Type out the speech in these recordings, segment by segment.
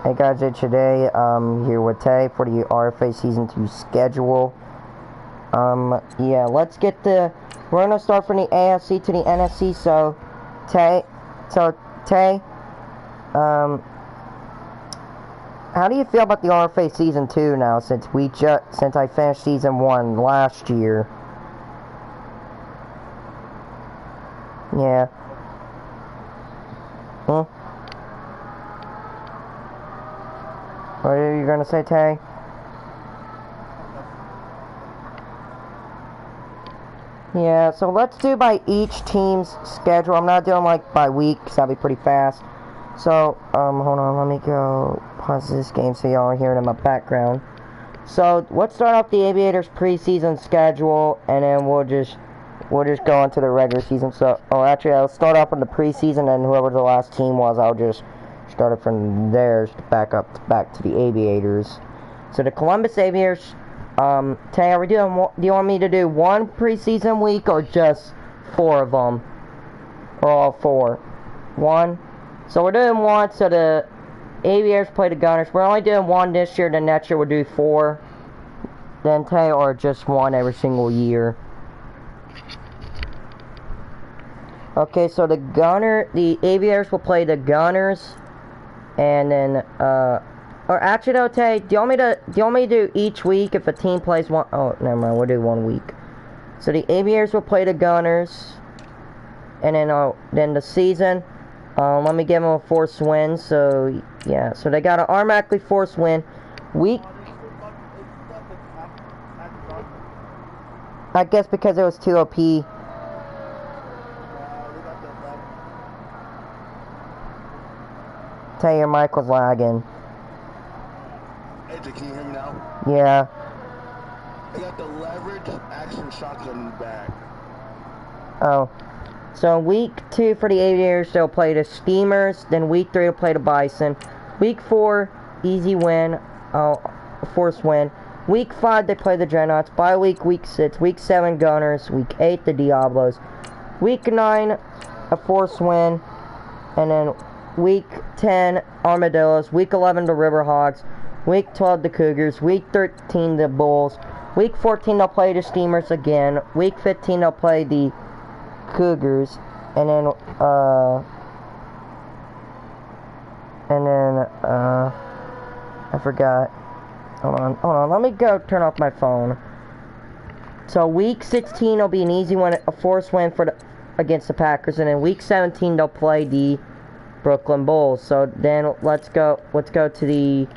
Hey guys, today here with Tay for the RFA Season 2 schedule. Yeah, let's get we're gonna start from the AFC to the NFC. So, Tay, how do you feel about the RFA Season 2 now, since I finished Season 1 last year? Yeah. What are you gonna say, Tay? Yeah, so let's do by each team's schedule. I'm not doing like by week, because that'll be pretty fast. So, hold on, let me go pause this game so y'all are hearing in my background. So, let's start off the Aviators preseason schedule, and then we'll just go into the regular season. So, actually, I'll start off with the preseason, and whoever the last team was, I'll just start it from theirs to back to the Aviators. So, the Columbus Aviators, Tay, do you want me to do one preseason week, or just 4 of them? Or all 4? One? So we're doing 1, so the Aviators play the Gunners. We're only doing 1 this year, then next year we'll do 4. Then, Tay, or just 1 every single year. Okay, so the Aviators will play the Gunners, and then, or actually though, Tay, do you want me to do each week if a team plays one? Oh, never mind, we'll do 1 week. So the Aviators will play the Gunners, and then the season, let me give them a forced win. So yeah, so they got an automatically forced win. I guess because it was 2 OP. Tay, your mic was lagging. Hey, can you hear me now? Yeah. I got the leverage action shotgun back. Oh. So week 2 for the Aviators, they'll play the Steamers. Then week 3 they'll play the Bison. Week 4, easy win. Forced win. Week 5 they play the Dreadnoughts. Bye week 6. Week 7 Gunners. Week 8 the Diablos. Week 9 a forced win. And then week 10 Armadillos. Week 11 the Riverhawks. Week 12 the Cougars. Week 13 the Bulls. Week 14 they'll play the Steamers again. Week 15 they'll play the Cougars. And then I forgot. Hold on, let me go turn off my phone. So week 16 will be an easy win, a forced win against the Packers, and then week 17 they'll play the Brooklyn Bulls. So then let's go to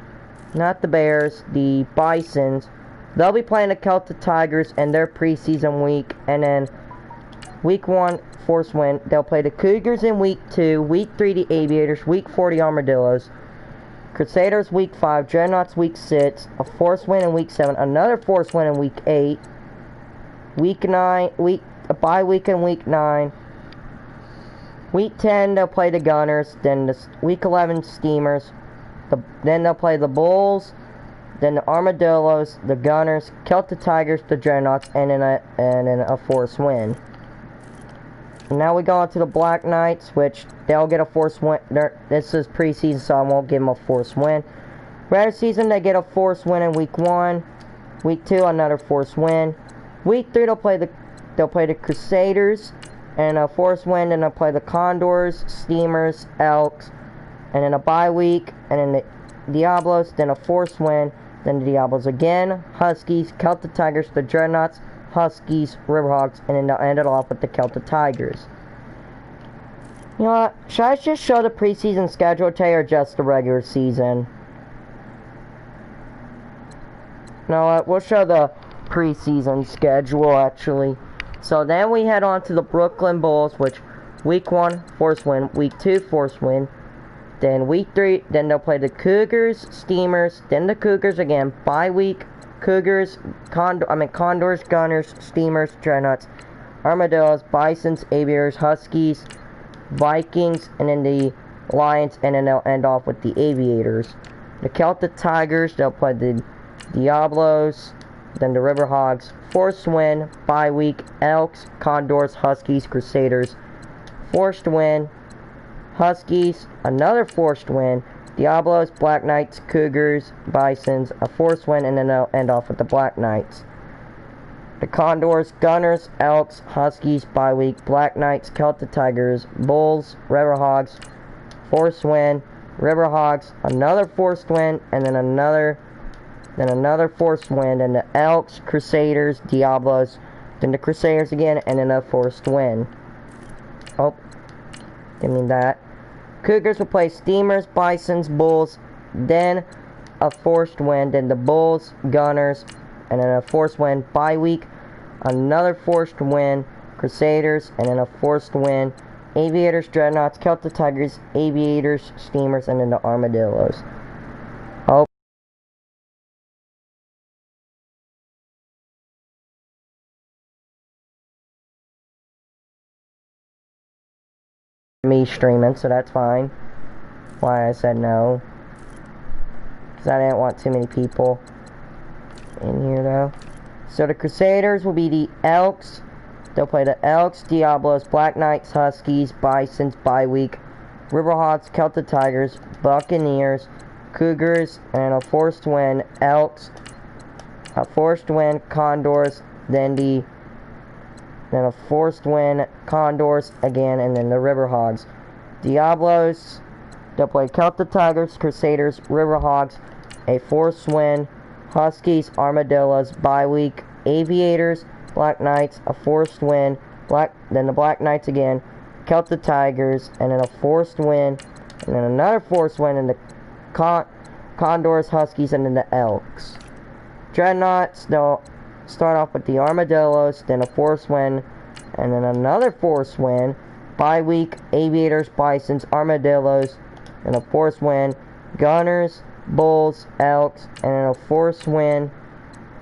not the Bears, the Bisons. They'll be playing the Celtic Tigers in their preseason week, and then week 1 forced win. They'll play the Cougars in week 2, week 3 the Aviators, week 4 the Armadillos, Crusaders week 5, Dreadnoughts week 6, a forced win in week 7, another forced win in week 8, week 9, a bye week in week 9, week 10 they'll play the Gunners, then week 11 Steamers, then they'll play the Bulls, then the Armadillos, the Gunners, Celtic Tigers, the Dreadnoughts, and then a forced win. Now we go on to the Black Knights, which they'll get a forced win. This is preseason, so I won't give them a forced win. Regular season, they get a forced win in week 1. Week 2, another forced win. Week 3, they'll play the Crusaders, and a forced win. Then they'll play the Condors, Steamers, Elks, and then a bye week, and then the Diablos. Then a forced win. Then the Diablos again, Huskies, Celtic Tigers, the Dreadnoughts, Huskies, Riverhawks, and then they'll end it off with the Celtic Tigers. You know what? Should I just show the preseason schedule today, or just the regular season? You know what? We'll show the preseason schedule, actually. So then we head on to the Brooklyn Bulls, which week 1, forced win. Week 2, forced win. Then week 3, then they'll play the Cougars, Steamers, then the Cougars again. Bye week, Cougars, Condors, Gunners, Steamers, Dreadnoughts, Armadillos, Bisons, Aviators, Huskies, Vikings, and then the Lions, and then they'll end off with the Aviators. The Celtic Tigers, they'll play the Diablos, then the Riverhawks, forced win, bye week, Elks, Condors, Huskies, Crusaders, forced win, Huskies, another forced win, Diablos, Black Knights, Cougars, Bisons, a forced win, and then they'll end off with the Black Knights. The Condors, Gunners, Elks, Huskies, bye week, Black Knights, Celtic Tigers, Bulls, Riverhogs, forced win, Riverhogs, another forced win, and then another forced win, and the Elks, Crusaders, Diablos, then the Crusaders again, and then a forced win. Oh, give me that. Cougars will play Steamers, Bisons, Bulls, then a forced win, then the Bulls, Gunners, and then a forced win. Bye week, another forced win, Crusaders, and then a forced win, Aviators, Dreadnoughts, Celtic Tigers, Aviators, Steamers, and then the Armadillos. Oh. Me streaming, so that's fine. Why I said no. Because I didn't want too many people in here though. So the Crusaders will be the Elks. They'll play the Elks, Diablos, Black Knights, Huskies, Bisons, bye week, Riverhawks, Celtic Tigers, Buccaneers, Cougars, and a forced win, Elks, a forced win, Condors, then a forced win, Condors again, and then the Riverhogs. Diablos, they'll play Celtic Tigers, Crusaders, Riverhogs, a forced win, Huskies, Armadillos, bye week, Aviators, Black Knights, a forced win, then the Black Knights again, Celtic Tigers, and then a forced win, and then another forced win, and the Condors, Huskies, and then the Elks. Dreadnoughts, they'll start off with the Armadillos, then a forced win, and then another forced win. Bye week, Aviators, Bisons, Armadillos, and a forced win. Gunners, Bulls, Elks, and then a forced win.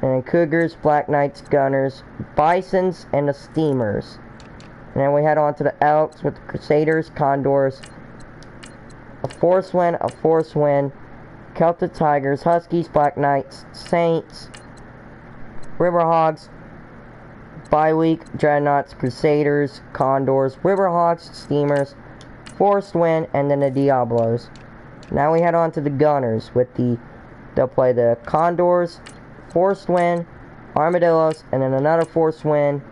And then Cougars, Black Knights, Gunners, Bisons, and the Steamers. And then we head on to the Elks with the Crusaders, Condors, a forced win, Celtic Tigers, Huskies, Black Knights, Saints, Riverhogs, bye week, Dreadnoughts, Crusaders, Condors, Riverhogs, Steamers, forced win, and then the Diablos. Now we head on to the Gunners with they'll play the Condors, forced win, Armadillos, and then another forced win,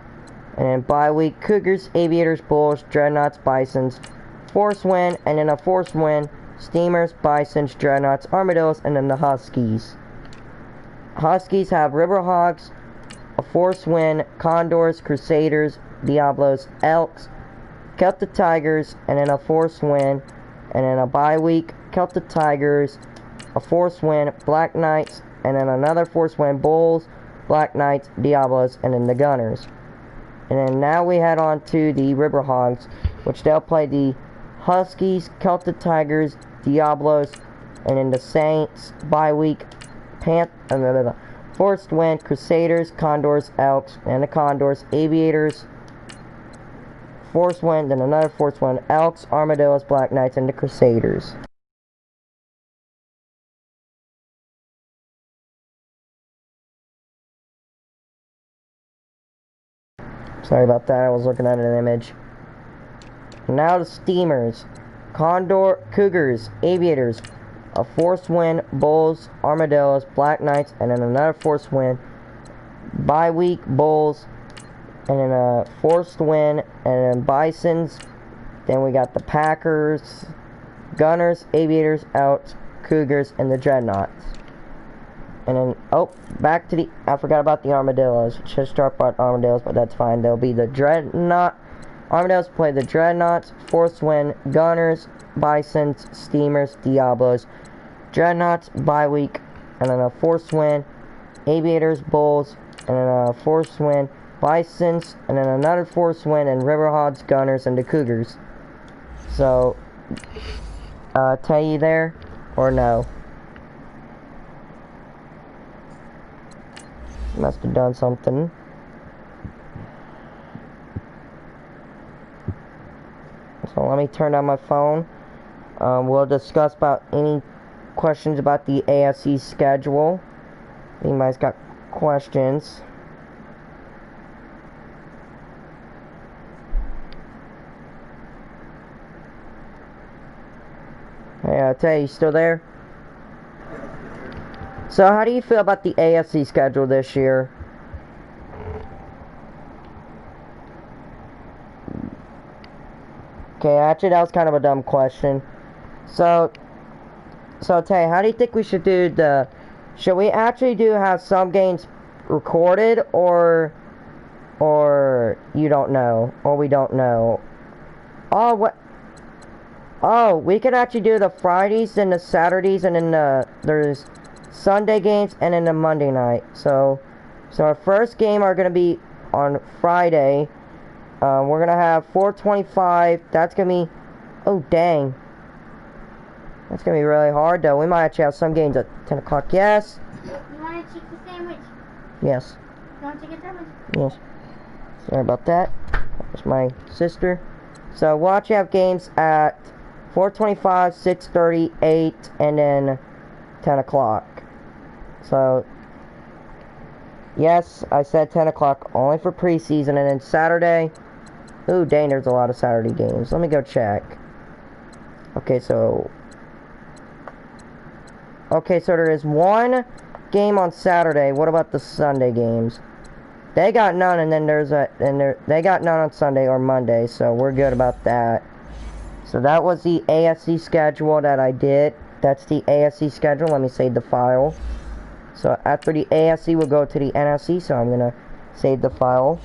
and then bye week, Cougars, Aviators, Bulls, Dreadnoughts, Bisons, forced win, and then a forced win, Steamers, Bisons, Dreadnoughts, Armadillos, and then the Huskies. Huskies have Riverhogs, a forced win, Condors, Crusaders, Diablos, Elks, Celtic Tigers, and then a forced win, and then a bye week, Celtic Tigers, a forced win, Black Knights, and then another forced win, Bulls, Black Knights, Diablos, and then the Gunners. And then now we head on to the Riverhogs, which they'll play the Huskies, Celtic Tigers, Diablos, and then the Saints, bye week, forced win, Crusaders, Condors, Elks, and the Condors, Aviators, forced win, then another forced win, Elks, Armadillos, Black Knights, and the Crusaders. Sorry about that, I was looking at an image. Now the Steamers. Cougars, Aviators, a forced win, Bulls, Armadillos, Black Knights, and then another forced win. Bye week, Bulls, and then a forced win, and then Bisons. Then we got the Packers, Gunners, Aviators, Elks, Cougars, and the Dreadnoughts. And then, back to I forgot about the Armadillos. Should start about Armadillos, but that's fine. They'll be the Armadillos play the Dreadnoughts, forced win, Gunners, Bisons, Steamers, Diablos, Dreadnoughts, bye week, and then a forced win, Aviators, Bulls, and then a forced win, Bisons, and then another forced win, and Riverhogs, Gunners, and the Cougars. So, tell you there, or no? Must have done something. So let me turn down my phone. We'll discuss about any questions about the AFC schedule. If anybody's got questions. Hey, Tay, you still there? So, how do you feel about the AFC schedule this year? Okay, actually, that was kind of a dumb question. So Tay, how do you think we should do the... Should we actually have some games recorded, or you don't know, or we don't know? Oh, what? Oh, we could actually do the Fridays and the Saturdays, and then there's Sunday games, and then the Monday night. So our first game are gonna be on Friday. We're gonna have 4:25. That's gonna be... Oh, dang. That's gonna be really hard, though. We might actually have some games at 10 o'clock. Yes? You want a chicken sandwich? Yes. You want a chicken sandwich? Yes. Sorry about that. That was my sister. So we'll actually have games at 4:25, 6:30, 8, and then 10 o'clock. So, yes, I said 10 o'clock only for preseason, and then Saturday... Ooh, dang, there's a lot of Saturday games. Let me go check. Okay, so there is one game on Saturday. What about the Sunday games? They got none, and then they got none on Sunday or Monday, so we're good about that. So that was the AFC schedule that I did. That's the AFC schedule. Let me save the file. So after the AFC, we'll go to the NFC, so I'm gonna save the file.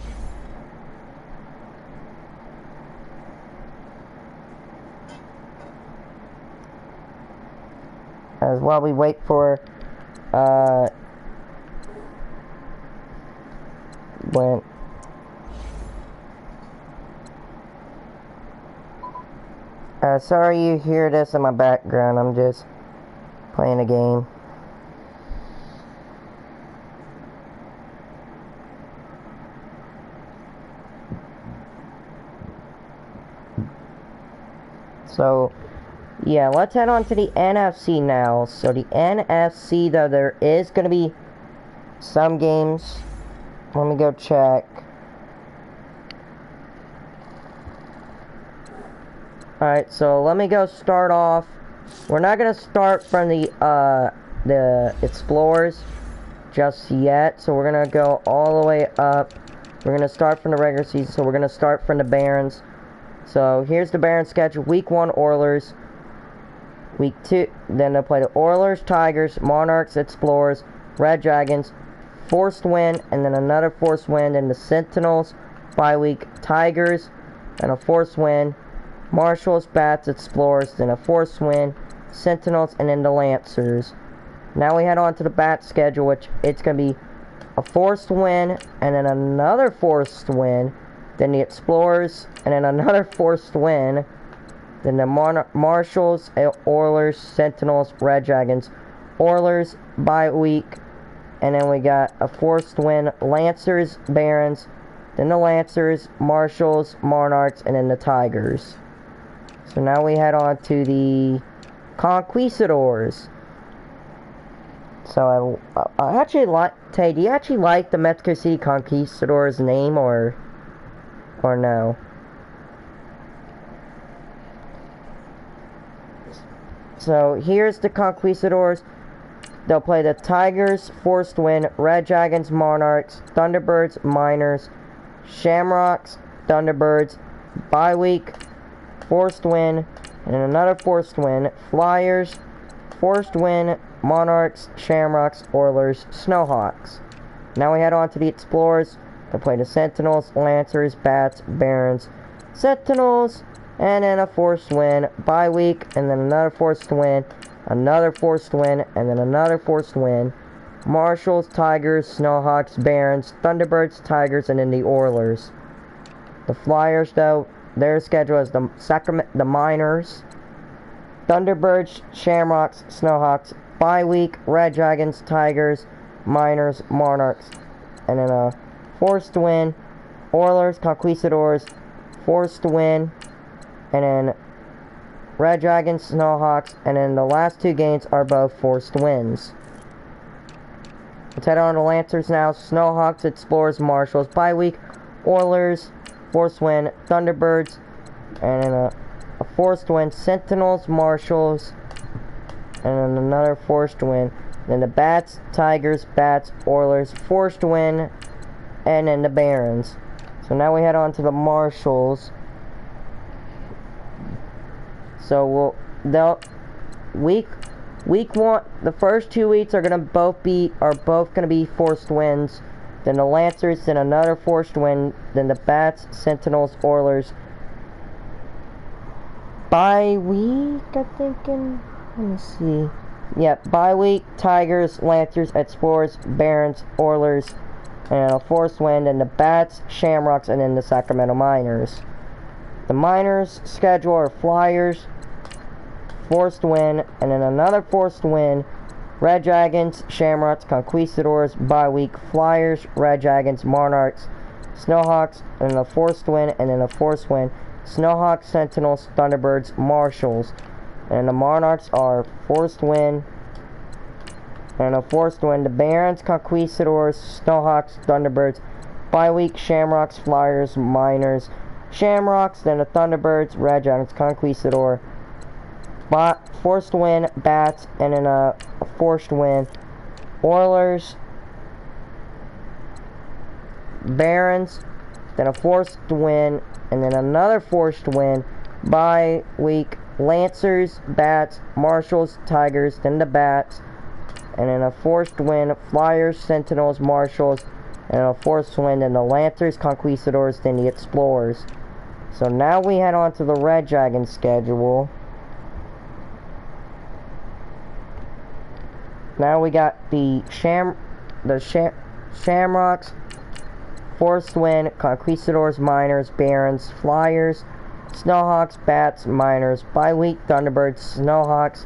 As while we wait for sorry you hear this in my background. I'm just playing a game. So yeah, let's head on to the NFC now. So the NFC, though, there is going to be some games. Let me go check. Alright, so let me go start off. We're not going to start from the Explorers just yet. So we're going to go all the way up. We're going to start from the regular season. So we're going to start from the Barons. So here's the Barons schedule. Week 1, Oilers. Week 2, then they'll play the Oilers, Tigers, Monarchs, Explorers, Red Dragons, forced win, and then another forced win, then the Sentinels, bye week, Tigers, and a forced win, Marshals, Bats, Explorers, then a forced win, Sentinels, and then the Lancers. Now we head on to the Bats schedule, which it's going to be a forced win, and then another forced win, then the Explorers, and then another forced win, then the Marshals, Oilers, Sentinels, Red Dragons, Oilers, bye week, and then we got a forced win, Lancers, Barons, then the Lancers, Marshals, Monarchs, and then the Tigers. So now we head on to the Conquistadors. So I actually like... Tay, do you actually like the Mexico City Conquistadors name, or no? So here's the Conquistadors. They'll play the Tigers, forced win, Red Dragons, Monarchs, Thunderbirds, Miners, Shamrocks, Thunderbirds, bye week, forced win, and another forced win, Flyers, forced win, Monarchs, Shamrocks, Oilers, Snowhawks. Now we head on to the Explorers. They'll play the Sentinels, Lancers, Bats, Barons, Sentinels, and then a forced win, bye week, and then another forced win, another forced win, and then another forced win. Marshals, Tigers, Snowhawks, Barons, Thunderbirds, Tigers, and then the Oilers. The Flyers, though, their schedule is the Miners, Thunderbirds, Shamrocks, Snowhawks, bye week, Red Dragons, Tigers, Miners, Monarchs, and then a forced win, Oilers, Conquistadors, forced win, and then Red Dragons, Snowhawks, and then the last two games are both forced wins. Let's head on to Lancers now. Snowhawks, Explorers, Marshals, bye week, Oilers, forced win, Thunderbirds, and then a a forced wind, Sentinels, Marshals, and then another forced wind. Then the Bats, Tigers, Bats, Oilers, forced wind, and then the Barons. So now we head on to the Marshals. So week one, the first 2 weeks are both gonna be forced winds. Then the Lancers, then another forced wind. Then the Bats, Sentinels, Oilers. Bye week, I think. Let me see. Yeah, bye week, Tigers, Lancers, Explorers, Barons, Oilers, and a forced wind, and the Bats, Shamrocks, and then the Sacramento Miners. The Miners' schedule are Flyers, forced wind, and then another forced wind, Red Dragons, Shamrocks, Conquistadors, bye week, Flyers, Red Dragons, Monarchs, Snowhawks, and then a forced wind, and then a forced wind, Snowhawks, Sentinels, Thunderbirds, Marshals. And the Monarchs are forced wind, and a forced wind, the Barons, Conquistadors, Snowhawks, Thunderbirds, bye week, Shamrocks, Flyers, Miners, Shamrocks, then the Thunderbirds, Red Dragons, Conquistador, forced wind, Bats, and then a forced wind, Oilers, Barons, then a forced wind, and then another forced wind, bye week, Lancers, Bats, Marshals, Tigers, then the Bats, and then a forced wind, Flyers, Sentinels, Marshals, and a forced wind, and the Lancers, Conquistadors, then the Explorers. So now we head on to the Red Dragon schedule. Now we got the Shamrocks, forced wind, Conquistadors, Miners, Barons, Flyers, Snowhawks, Bats, Miners, bye week, Thunderbirds, Snowhawks,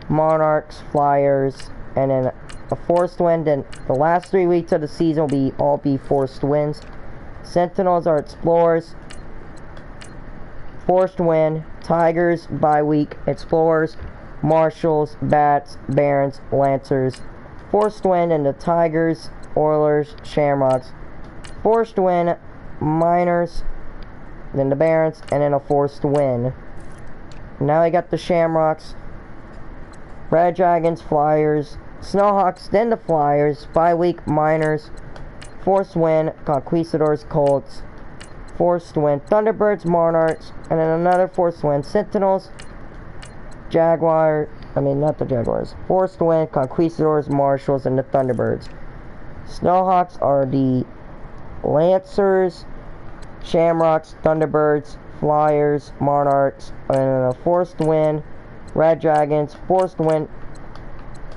Monarchs, Flyers, and then a forced wind. And the last 3 weeks of the season will all be forced winds. Sentinels are Explorers, forced wind, Tigers, bye week, Explorers, Marshals, Bats, Barons, Lancers, forced wind, and the Tigers, Oilers, Shamrocks, forced wind, Miners, then the Barons, and then a forced wind. Now I got the Shamrocks, Red Dragons, Flyers, Snowhawks, then the Flyers, bye week, Miners, forced wind, Conquistadors, Colts, forced wind, Thunderbirds, Monarchs, and then another forced wind, Sentinels, not the Jaguars, forced wind, Conquistadors, Marshals, and the Thunderbirds. Snowhawks are the Lancers, Shamrocks, Thunderbirds, Flyers, Monarchs, and then a forced wind, Red Dragons, forced wind,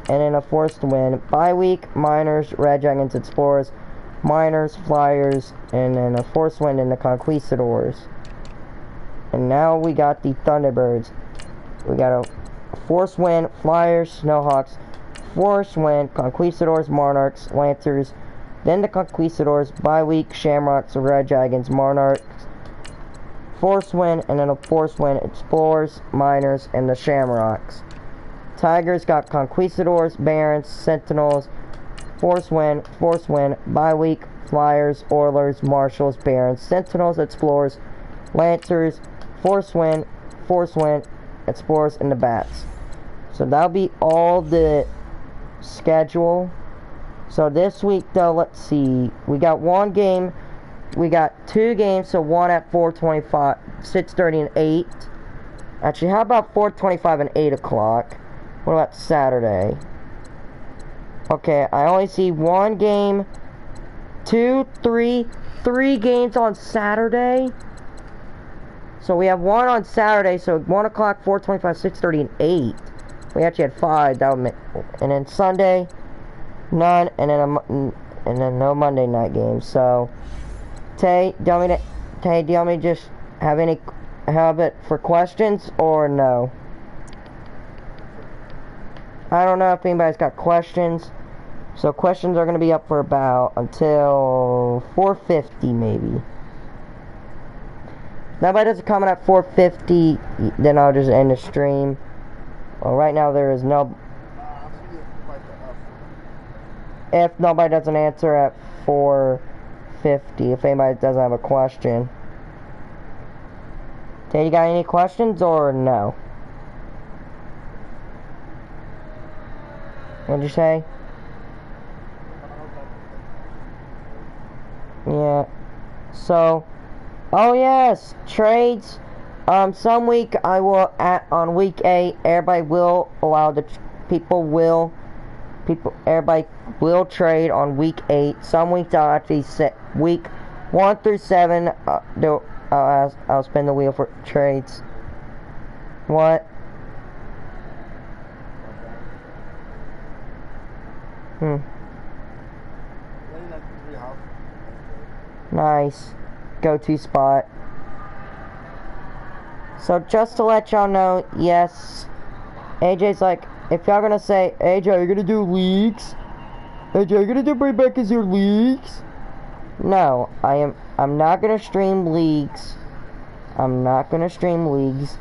and then a forced wind, bye week, Miners, Red Dragons, Explorers, Miners, Flyers, and then a forced wind in the Conquistadors. And now we got the Thunderbirds. We got a forced wind, Flyers, Snowhawks, forced wind, Conquistadors, Monarchs, Lancers, then the Conquistadors, bye week, Shamrocks, Red Dragons, Monarchs, forced wind, and then a forced wind, Explorers, Miners, and the Shamrocks. Tigers got Conquistadors, Barons, Sentinels, forced wind, bye week, Flyers, Oilers, Marshals, Barons, Sentinels, Explorers, Lancers, forced wind, Explorers, and the Bats. So that'll be all the schedule. So this week though, let's see, we got two games, so one at 4:25, 6:30 and 8. Actually, how about 4:25 and 8 o'clock? What about Saturday? Okay, I only see one game, three games on Saturday. So we have one on Saturday, so 1 o'clock, 4:25, 6:30, and 8. We actually had 5, that would make, and then Sunday, none, and then no Monday night games. So, Tay, do you want me to just have it for questions, or no? I don't know if anybody's got questions. So questions are going to be up for about until 4:50 maybe. If nobody doesn't comment at 4:50, then I'll just end the stream. Well, right now there is no... If nobody doesn't answer at 4:50, if anybody doesn't have a question. Tay, you got any questions or no? What'd you say? Yeah. So, oh yes, trades. Some week I will on week 8. Everybody will allow everybody will trade on week 8. Some weeks I'll actually set week 1 through 7. I'll spin the wheel for trades. What? Nice. Go-to spot. So just to let y'all know, yes, AJ's like, if y'all gonna say, AJ, are you gonna do leagues? AJ, are you gonna do bring back as your leagues? No, I'm not gonna stream leagues. I'm not gonna stream leagues.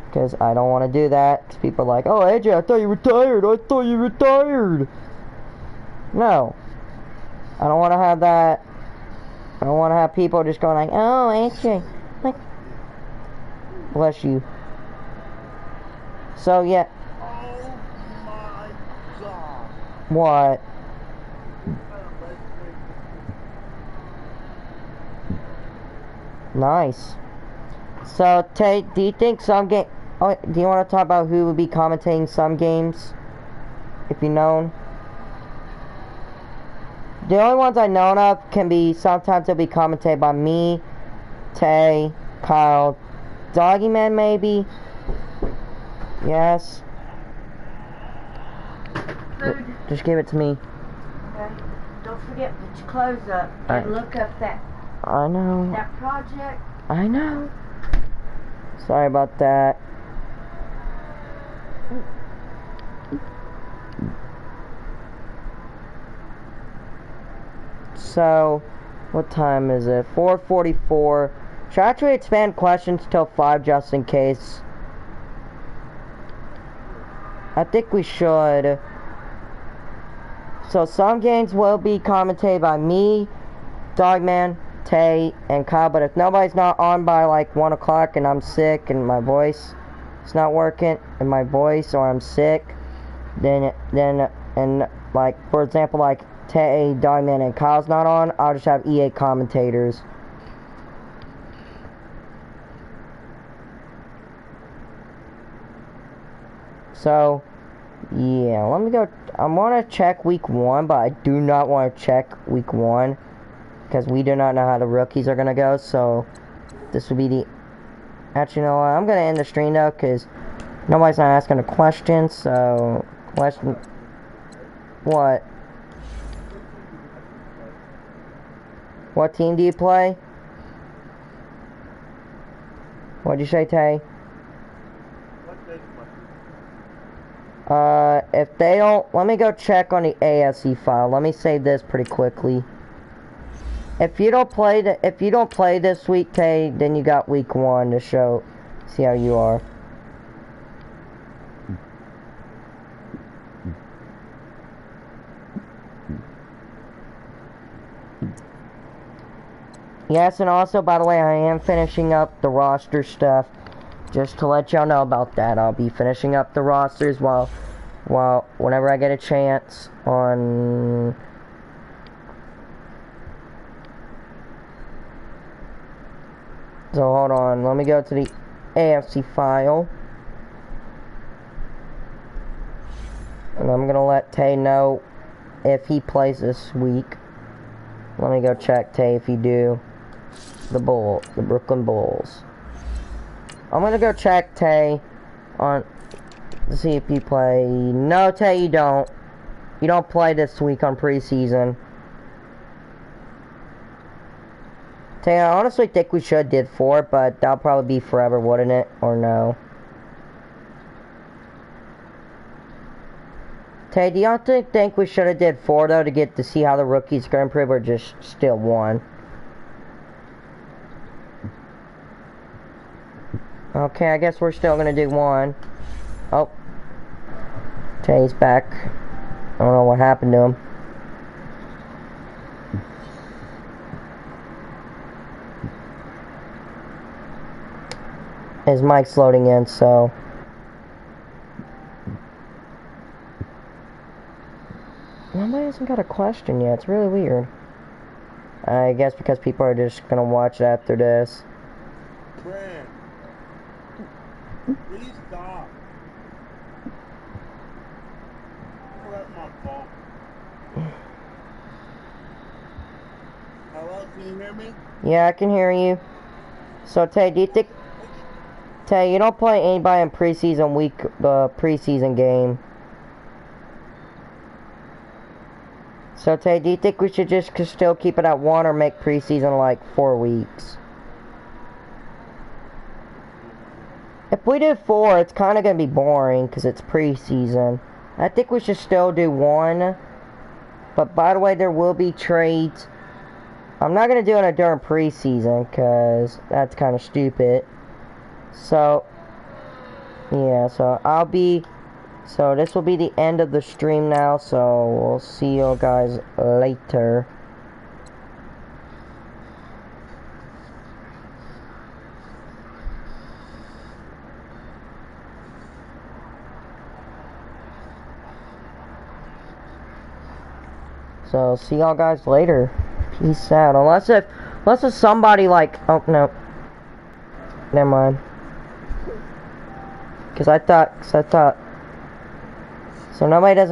Because I don't want to do that. Because people are like, oh, AJ, I thought you retired. I thought you retired. No. I don't want to have that. I don't want to have people just going like, oh, AJ. Like, bless you. So, yeah. Oh my god. What? Nice. So, Tate, do you think some game... Oh, do you want to talk about who would be commentating some games? If you know. The only ones I know of can be... Sometimes they'll be commentated by me, Tay, Kyle, Doggy Man maybe. Yes. Food. Just give it to me. Okay. Don't forget to put your clothes up and look up that I know. project. I know. Sorry about that. So, what time is it? 4:44. Should I actually expand questions till 5 just in case? I think we should. So some games will be commentated by me, Dogman, Tay, and Kyle, but if nobody's not on by like 1 o'clock and I'm sick and my voice is not working and my voice or I'm sick, then and like for example like Tay, Dogman, and Kyle's not on, I'll just have EA commentators. So yeah, let me go. I want to check week 1, but I do not want to check week 1 because we do not know how the rookies are gonna go. So this will be the. Actually, no, I'm gonna end the stream though because nobody's not asking a question. So question. What? What team do you play? What'd you say, Tay? If they don't, let me go check on the AFC file. Let me save this pretty quickly. If you don't play this week, Tay, then you got week 1 to see how you are. Yes, and also, by the way, I am finishing up the roster stuff. Just to let y'all know about that. I'll be finishing up the rosters whenever I get a chance on... So, hold on. Let me go to the AFC file. And I'm gonna let Tay know if he plays this week. Let me go check, Tay, if you do. The Brooklyn Bulls. I'm gonna go check Tay to see if you play. No, Tay, you don't. You don't play this week on preseason. Tay, I honestly think we should did 4, but that'll probably be forever, wouldn't it? Or no? Tay, do y'all think we should have did 4 though to get to see how the rookies are gonna improve, or just still 1? Okay, I guess we're still gonna do 1. Oh. Tay's back. I don't know what happened to him. his mic's loading in, so. Nobody hasn't got a question yet. It's really weird. I guess because people are just gonna watch it after this. Brand, please stop. Oh, that's my fault. Hello, can you hear me? Yeah, I can hear you. So, Tay, do you think... Tay, you don't play anybody in preseason week, the preseason game. So, Tay, do you think we should just still keep it at 1 or make preseason like 4 weeks? If we do 4, it's kind of going to be boring because it's preseason. I think we should still do 1. But by the way, there will be trades. I'm not going to do it during preseason because that's kind of stupid. So, yeah, so this will be the end of the stream now, so we'll see you guys later. So, see y'all guys later. Peace out. Unless if somebody like, oh no. Never mind. Cause I thought, so nobody doesn't